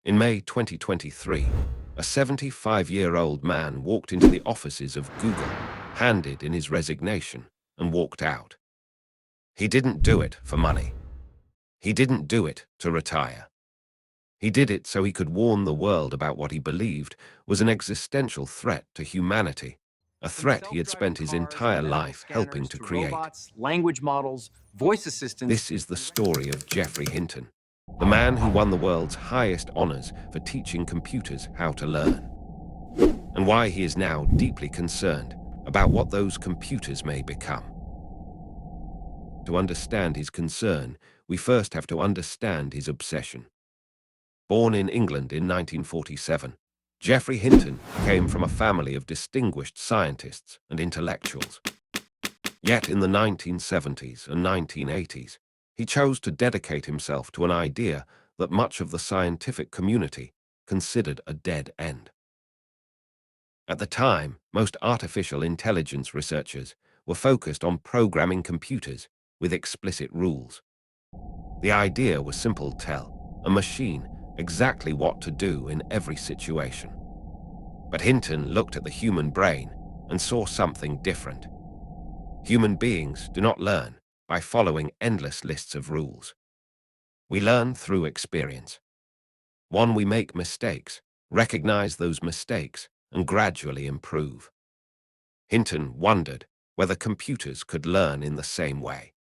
In May 2023, a 75-year-old man walked into the offices of Google, handed in his resignation, and walked out. He didn't do it for money. He didn't do it to retire. He did it so he could warn the world about what he believed was an existential threat to humanity, a From threat he had self-driving spent his cars and entire medical life helping scanners to to create. robots, language models, voice assistants. This is the story of Geoffrey Hinton, the man who won the world's highest honors for teaching computers how to learn, and why he is now deeply concerned about what those computers may become. To understand his concern, we first have to understand his obsession. Born in England in 1947, Geoffrey Hinton came from a family of distinguished scientists and intellectuals. Yet in the 1970s and 1980s, he chose to dedicate himself to an idea that much of the scientific community considered a dead end. At the time, most artificial intelligence researchers were focused on programming computers with explicit rules. The idea was simple: tell a machine exactly what to do in every situation. But Hinton looked at the human brain and saw something different. Human beings do not learn by following endless lists of rules. We learn through experience. We make mistakes, recognize those mistakes, and gradually improve. Hinton wondered whether computers could learn in the same way.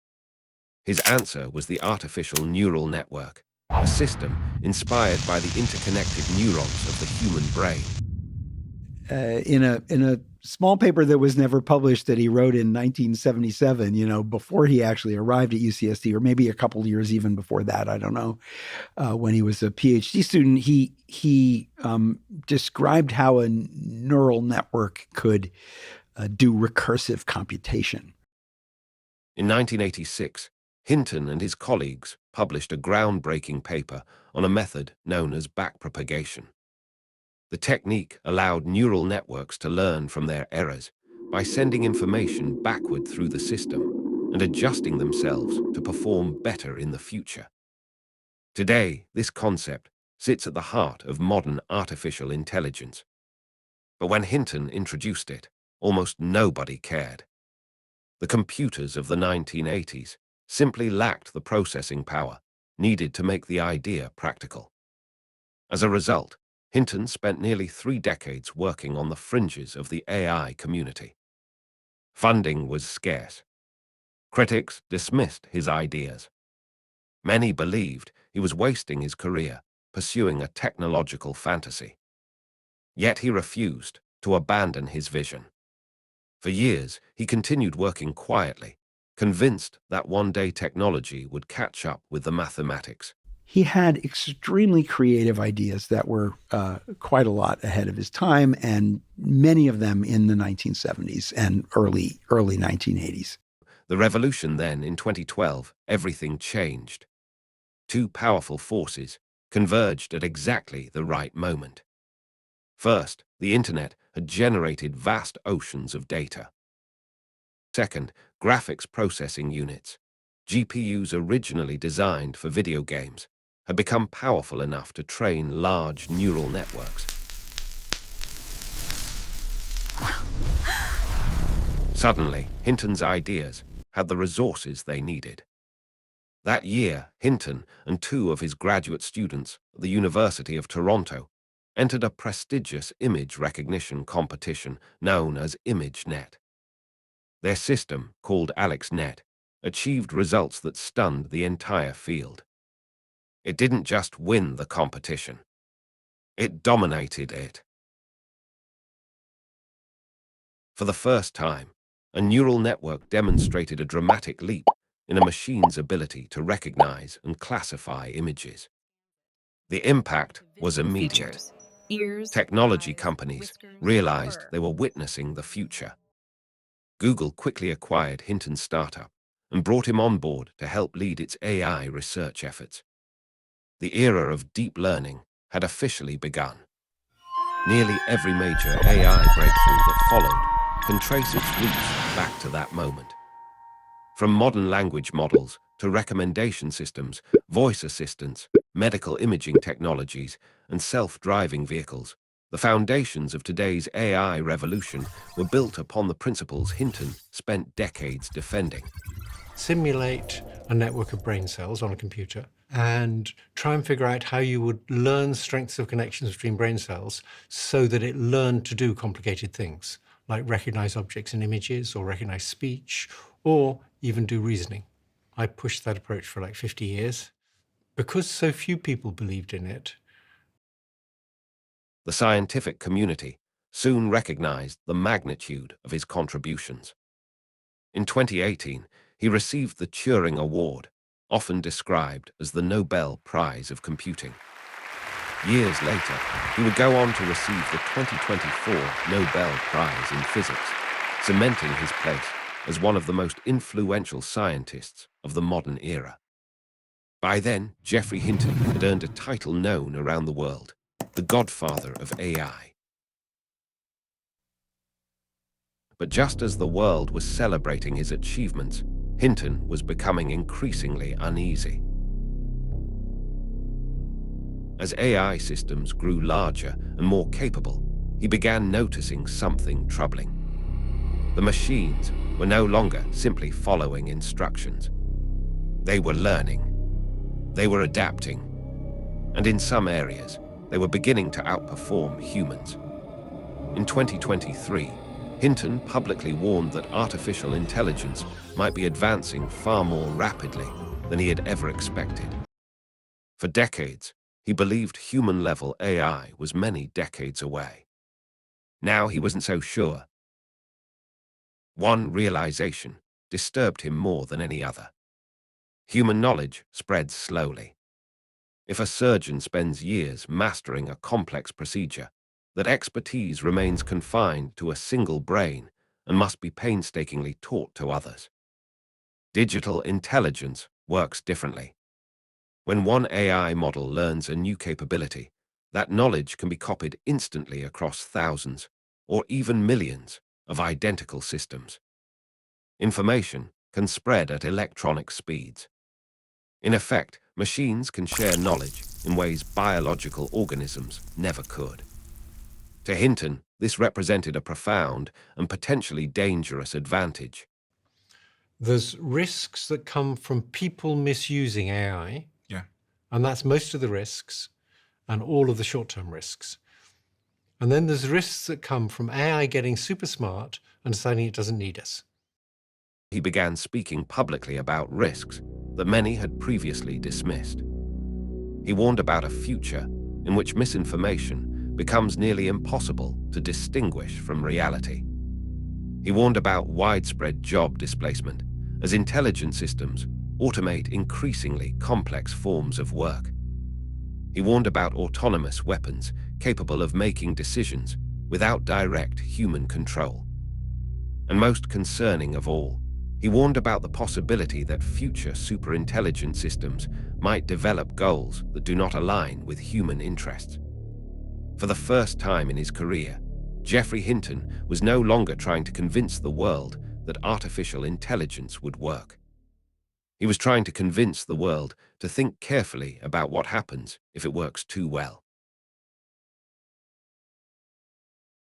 His answer was the artificial neural network, a system inspired by the interconnected neurons of the human brain. In a small paper that was never published that he wrote in 1977, before he actually arrived at UCSD, or maybe a couple of years even before that, I don't know, when he was a PhD student, he described how a neural network could do recursive computation. In 1986, Hinton and his colleagues published a groundbreaking paper on a method known as backpropagation. The technique allowed neural networks to learn from their errors by sending information backward through the system and adjusting themselves to perform better in the future. Today, this concept sits at the heart of modern artificial intelligence. But when Hinton introduced it, almost nobody cared. The computers of the 1980s simply lacked the processing power needed to make the idea practical. As a result, Hinton spent nearly 3 decades working on the fringes of the AI community. Funding was scarce. Critics dismissed his ideas. Many believed he was wasting his career pursuing a technological fantasy. Yet he refused to abandon his vision. For years, he continued working quietly, convinced that one day technology would catch up with the mathematics. He had extremely creative ideas that were quite a lot ahead of his time, and many of them in the 1970s and early 1980s. The revolution then, in 2012, everything changed. 2 powerful forces converged at exactly the right moment. First, the internet had generated vast oceans of data. Second, graphics processing units, GPUs originally designed for video games, had become powerful enough to train large neural networks. Suddenly, Hinton's ideas had the resources they needed. That year, Hinton and 2 of his graduate students at the University of Toronto entered a prestigious image recognition competition known as ImageNet. Their system, called AlexNet, achieved results that stunned the entire field. It didn't just win the competition. It dominated it. For the first time, a neural network demonstrated a dramatic leap in a machine's ability to recognize and classify images. The impact was immediate. Technology companies realized they were witnessing the future. Google quickly acquired Hinton's startup and brought him on board to help lead its AI research efforts. The era of deep learning had officially begun. Nearly every major AI breakthrough that followed can trace its roots back to that moment. From modern language models to recommendation systems, voice assistants, medical imaging technologies, and self-driving vehicles. The foundations of today's AI revolution were built upon the principles Hinton spent decades defending. Simulate a network of brain cells on a computer and try and figure out how you would learn strengths of connections between brain cells so that it learned to do complicated things, like recognize objects and images, or recognize speech, or even do reasoning. I pushed that approach for like 50 years. Because so few people believed in it, The scientific community soon recognized the magnitude of his contributions. In 2018, he received the Turing Award, often described as the Nobel Prize of Computing. Years later, he would go on to receive the 2024 Nobel Prize in Physics, cementing his place as one of the most influential scientists of the modern era. By then, Geoffrey Hinton had earned a title known around the world, the Godfather of AI. But just as the world was celebrating his achievements, Hinton was becoming increasingly uneasy. As AI systems grew larger and more capable, he began noticing something troubling. The machines were no longer simply following instructions. They were learning. They were adapting. And in some areas, they were beginning to outperform humans. In 2023, Hinton publicly warned that artificial intelligence might be advancing far more rapidly than he had ever expected. For decades, he believed human-level AI was many decades away. Now he wasn't so sure. One realization disturbed him more than any other. Human knowledge spreads slowly. If a surgeon spends years mastering a complex procedure, that expertise remains confined to a single brain and must be painstakingly taught to others. Digital intelligence works differently. When one AI model learns a new capability, that knowledge can be copied instantly across thousands or even millions of identical systems. Information can spread at electronic speeds. In effect, machines can share knowledge in ways biological organisms never could. To Hinton, this represented a profound and potentially dangerous advantage. there's risks that come from people misusing AI. Yeah. And that's most of the risks and all of the short-term risks. And then there's risks that come from AI getting super smart and deciding it doesn't need us. He began speaking publicly about risks that many had previously dismissed. He warned about a future in which misinformation becomes nearly impossible to distinguish from reality. He warned about widespread job displacement as intelligent systems automate increasingly complex forms of work. He warned about autonomous weapons capable of making decisions without direct human control. And most concerning of all, he warned about the possibility that future superintelligent systems might develop goals that do not align with human interests. For the first time in his career, Geoffrey Hinton was no longer trying to convince the world that artificial intelligence would work. He was trying to convince the world to think carefully about what happens if it works too well.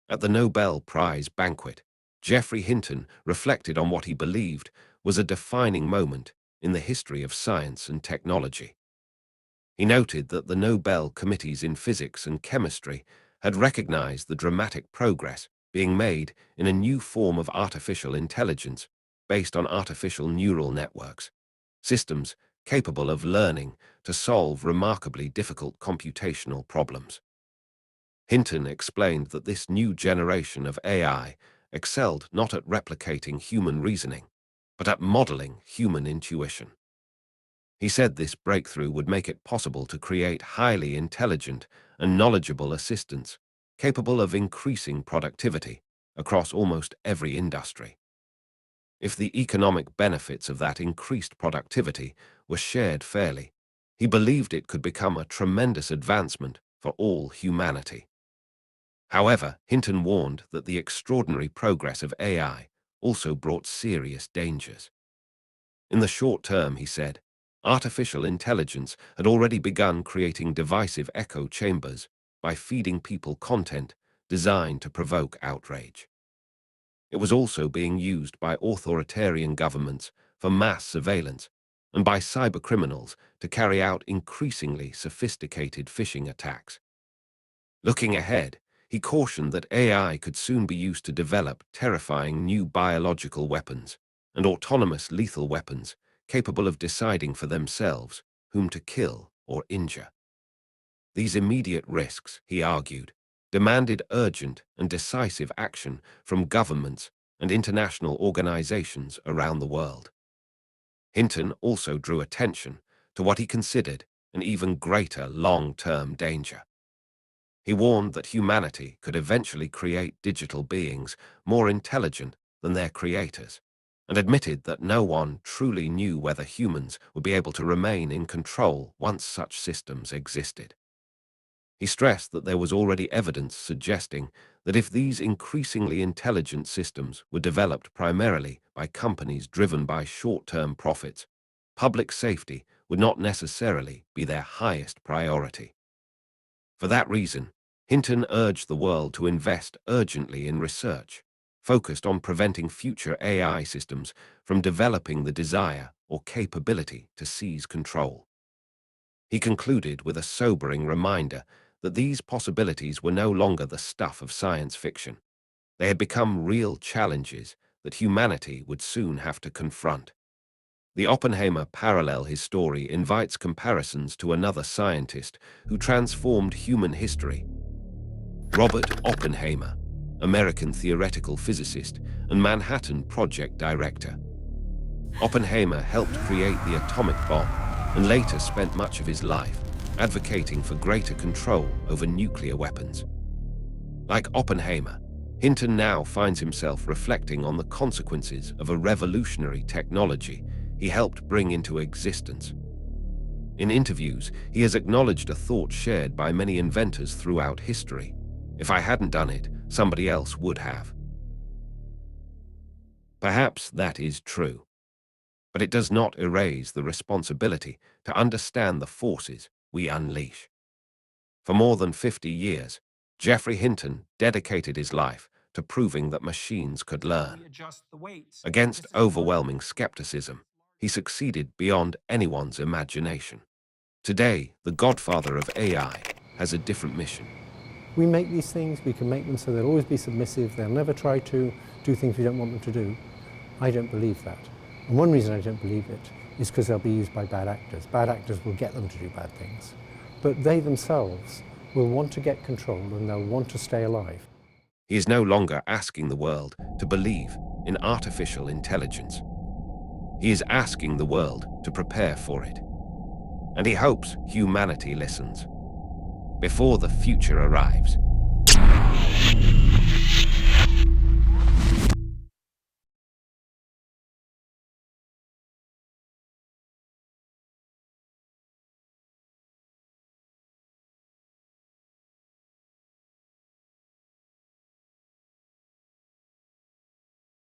At the Nobel Prize banquet, Geoffrey Hinton reflected on what he believed was a defining moment in the history of science and technology. He noted that the Nobel committees in physics and chemistry had recognized the dramatic progress being made in a new form of artificial intelligence based on artificial neural networks, systems capable of learning to solve remarkably difficult computational problems. Hinton explained that this new generation of AI excelled not at replicating human reasoning, but at modeling human intuition. He said this breakthrough would make it possible to create highly intelligent and knowledgeable assistants capable of increasing productivity across almost every industry. If the economic benefits of that increased productivity were shared fairly, he believed it could become a tremendous advancement for all humanity. However, Hinton warned that the extraordinary progress of AI also brought serious dangers. In the short term, he said, artificial intelligence had already begun creating divisive echo chambers by feeding people content designed to provoke outrage. It was also being used by authoritarian governments for mass surveillance and by cybercriminals to carry out increasingly sophisticated phishing attacks. Looking ahead, he cautioned that AI could soon be used to develop terrifying new biological weapons and autonomous lethal weapons capable of deciding for themselves whom to kill or injure. These immediate risks, he argued, demanded urgent and decisive action from governments and international organizations around the world. Hinton also drew attention to what he considered an even greater long-term danger. He warned that humanity could eventually create digital beings more intelligent than their creators, and admitted that no one truly knew whether humans would be able to remain in control once such systems existed. He stressed that there was already evidence suggesting that if these increasingly intelligent systems were developed primarily by companies driven by short-term profits, public safety would not necessarily be their highest priority. For that reason, Hinton urged the world to invest urgently in research, focused on preventing future AI systems from developing the desire or capability to seize control. He concluded with a sobering reminder that these possibilities were no longer the stuff of science fiction. They had become real challenges that humanity would soon have to confront. The Oppenheimer parallel his story invites comparisons to another scientist who transformed human history. Robert Oppenheimer, American theoretical physicist and Manhattan Project director. Oppenheimer helped create the atomic bomb and later spent much of his life advocating for greater control over nuclear weapons. Like Oppenheimer, Hinton now finds himself reflecting on the consequences of a revolutionary technology he helped bring into existence. In interviews, he has acknowledged a thought shared by many inventors throughout history: if I hadn't done it, somebody else would have. Perhaps that is true, but it does not erase the responsibility to understand the forces we unleash. For more than 50 years, Geoffrey Hinton dedicated his life to proving that machines could learn. Against overwhelming skepticism, he succeeded beyond anyone's imagination. Today, the godfather of AI has a different mission. We make these things, we can make them so they'll always be submissive, they'll never try to do things we don't want them to do. I don't believe that. And one reason I don't believe it is because they'll be used by bad actors. Bad actors will get them to do bad things. But they themselves will want to get control and they'll want to stay alive. He is no longer asking the world to believe in artificial intelligence. He is asking the world to prepare for it. And he hopes humanity listens. Before the future arrives,